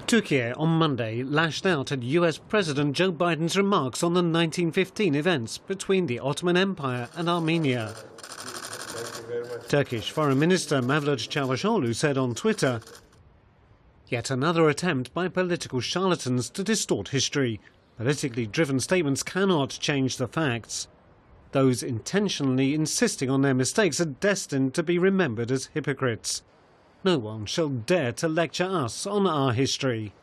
Türkiye on Monday lashed out at US President Joe Biden's remarks on the 1915 events between the Ottoman Empire and Armenia. Turkish Foreign Minister Mevlut Çavuşoğlu said on Twitter, "Yet another attempt by political charlatans to distort history. Politically driven statements cannot change the facts. Those intentionally insisting on their mistakes are destined to be remembered as hypocrites. No one shall dare to lecture us on our history."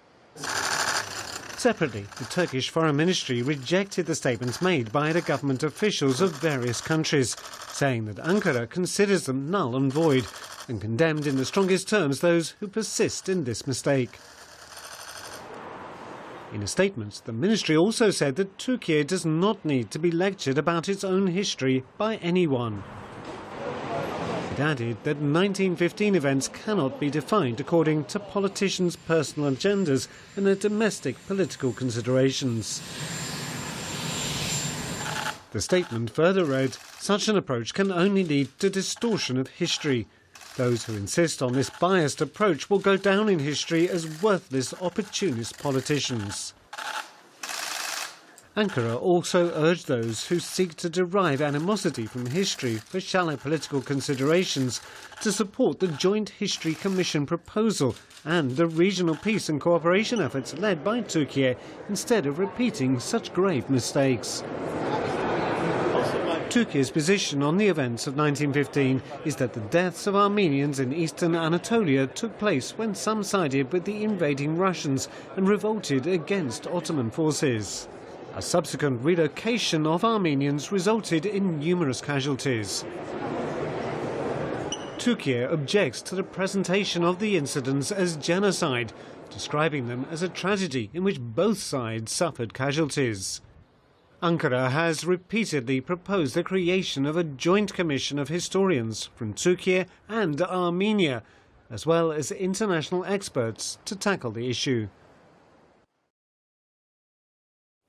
Separately, the Turkish Foreign Ministry rejected the statements made by the government officials of various countries, saying that Ankara considers them null and void, and condemned in the strongest terms those who persist in this mistake. In a statement, the ministry also said that Türkiye does not need to be lectured about its own history by anyone. It added that 1915 events cannot be defined according to politicians' personal agendas and their domestic political considerations. The statement further read, "Such an approach can only lead to distortion of history. Those who insist on this biased approach will go down in history as worthless opportunist politicians." Ankara also urged those who seek to derive animosity from history for shallow political considerations to support the Joint History Commission proposal and the regional peace and cooperation efforts led by Türkiye instead of repeating such grave mistakes. Türkiye's position on the events of 1915 is that the deaths of Armenians in eastern Anatolia took place when some sided with the invading Russians and revolted against Ottoman forces. A subsequent relocation of Armenians resulted in numerous casualties. Türkiye objects to the presentation of the incidents as genocide, describing them as a tragedy in which both sides suffered casualties. Ankara has repeatedly proposed the creation of a joint commission of historians from Türkiye and Armenia, as well as international experts, to tackle the issue.